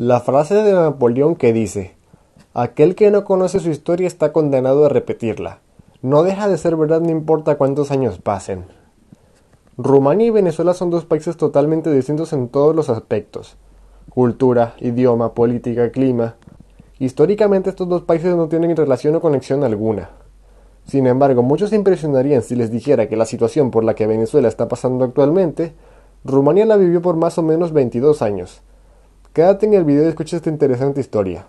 La frase de Napoleón que dice: aquel que no conoce su historia está condenado a repetirla, no deja de ser verdad no importa cuántos años pasen. Rumanía y Venezuela son dos países totalmente distintos en todos los aspectos: cultura, idioma, política, clima. Históricamente estos dos países no tienen relación o conexión alguna. Sin embargo, muchos se impresionarían si les dijera que la situación por la que Venezuela está pasando actualmente, Rumanía la vivió por más o menos 22 años. Quédate en el video y escucha esta interesante historia.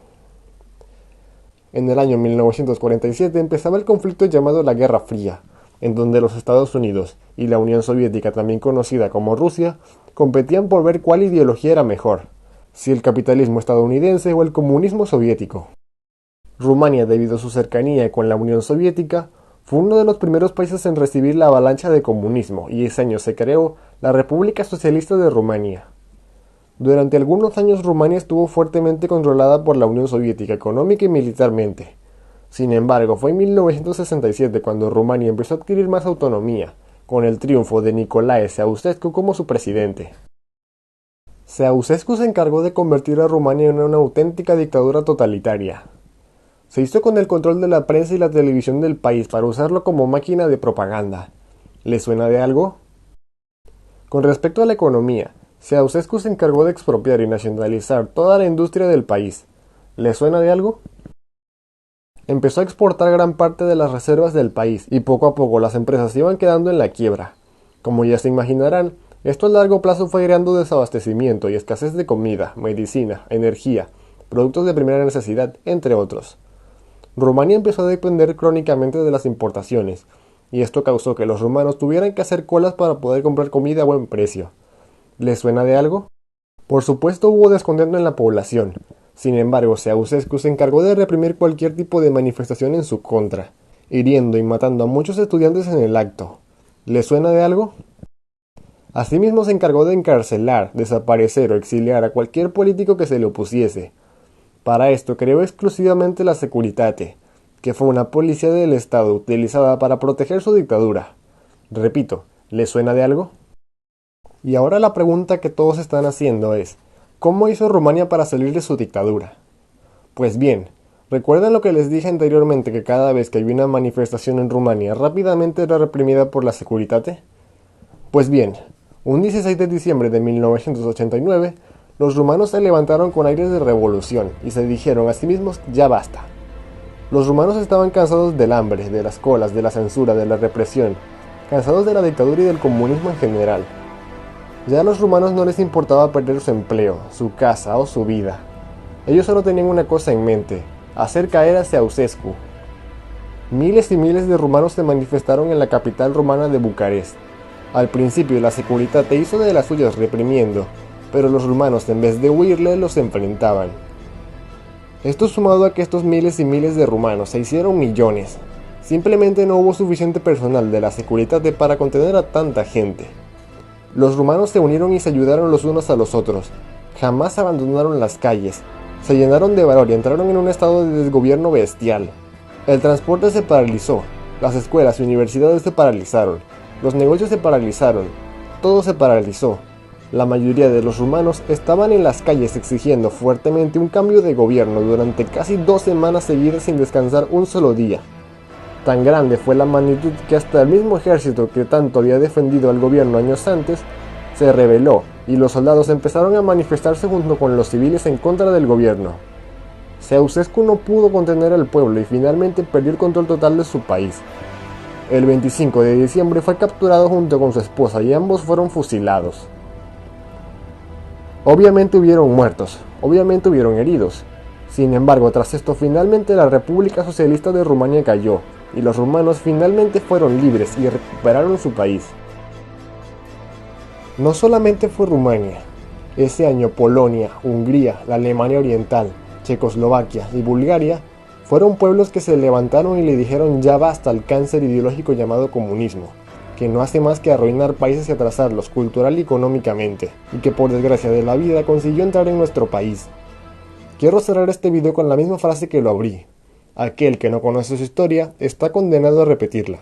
En el año 1947 empezaba el conflicto llamado la Guerra Fría, en donde los Estados Unidos y la Unión Soviética, también conocida como Rusia, competían por ver cuál ideología era mejor, si el capitalismo estadounidense o el comunismo soviético. Rumania, debido a su cercanía con la Unión Soviética, fue uno de los primeros países en recibir la avalancha de comunismo y ese año se creó la República Socialista de Rumania. Durante algunos años Rumania estuvo fuertemente controlada por la Unión Soviética económica y militarmente. Sin embargo, fue en 1967 cuando Rumania empezó a adquirir más autonomía, con el triunfo de Nicolae Ceausescu como su presidente. Ceausescu se encargó de convertir a Rumania en una auténtica dictadura totalitaria. Se hizo con el control de la prensa y la televisión del país para usarlo como máquina de propaganda. ¿Le suena de algo? Con respecto a la economía, Ceausescu se encargó de expropiar y nacionalizar toda la industria del país. ¿Le suena de algo? Empezó a exportar gran parte de las reservas del país y poco a poco las empresas iban quedando en la quiebra. Como ya se imaginarán, esto a largo plazo fue creando desabastecimiento y escasez de comida, medicina, energía, productos de primera necesidad, entre otros. Rumanía empezó a depender crónicamente de las importaciones, y esto causó que los rumanos tuvieran que hacer colas para poder comprar comida a buen precio. ¿Les suena de algo? Por supuesto hubo descontento en la población. Sin embargo, Ceausescu se encargó de reprimir cualquier tipo de manifestación en su contra, hiriendo y matando a muchos estudiantes en el acto. ¿Les suena de algo? Asimismo se encargó de encarcelar, desaparecer o exiliar a cualquier político que se le opusiese. Para esto creó exclusivamente la Securitate, que fue una policía del Estado utilizada para proteger su dictadura. Repito, ¿les suena de algo? Y ahora la pregunta que todos están haciendo es: ¿cómo hizo Rumania para salir de su dictadura? Pues bien, ¿recuerdan lo que les dije anteriormente, que cada vez que había una manifestación en Rumania rápidamente era reprimida por la Securitate? Pues bien, un 16 de diciembre de 1989, los rumanos se levantaron con aires de revolución y se dijeron a sí mismos: ya basta. Los rumanos estaban cansados del hambre, de las colas, de la censura, de la represión, cansados de la dictadura y del comunismo en general. Ya a los rumanos no les importaba perder su empleo, su casa o su vida. Ellos solo tenían una cosa en mente: hacer caer a Ceausescu. Miles y miles de rumanos se manifestaron en la capital rumana de Bucarest. Al principio la Securitate hizo de las suyas reprimiendo, pero los rumanos, en vez de huirle, los enfrentaban. Esto sumado a que estos miles y miles de rumanos se hicieron millones. Simplemente no hubo suficiente personal de la Securitate para contener a tanta gente. Los rumanos se unieron y se ayudaron los unos a los otros. Jamás abandonaron las calles. Se llenaron de valor y entraron en un estado de desgobierno bestial. El transporte se paralizó. Las escuelas y universidades se paralizaron. Los negocios se paralizaron. Todo se paralizó. La mayoría de los rumanos estaban en las calles exigiendo fuertemente un cambio de gobierno durante casi 2 semanas seguidas sin descansar un solo día. Tan grande fue la magnitud que hasta el mismo ejército que tanto había defendido al gobierno años antes se rebeló y los soldados empezaron a manifestarse junto con los civiles en contra del gobierno. Ceausescu no pudo contener al pueblo y finalmente perdió el control total de su país. El 25 de diciembre fue capturado junto con su esposa y ambos fueron fusilados. Obviamente hubieron muertos, obviamente hubieron heridos. Sin embargo, tras esto finalmente la República Socialista de Rumania cayó y los rumanos finalmente fueron libres y recuperaron su país. No solamente fue Rumania. Ese año Polonia, Hungría, la Alemania Oriental, Checoslovaquia y Bulgaria fueron pueblos que se levantaron y le dijeron ya basta al cáncer ideológico llamado comunismo, que no hace más que arruinar países y atrasarlos cultural y económicamente, y que por desgracia de la vida consiguió entrar en nuestro país. Quiero cerrar este video con la misma frase que lo abrí: aquel que no conoce su historia está condenado a repetirla.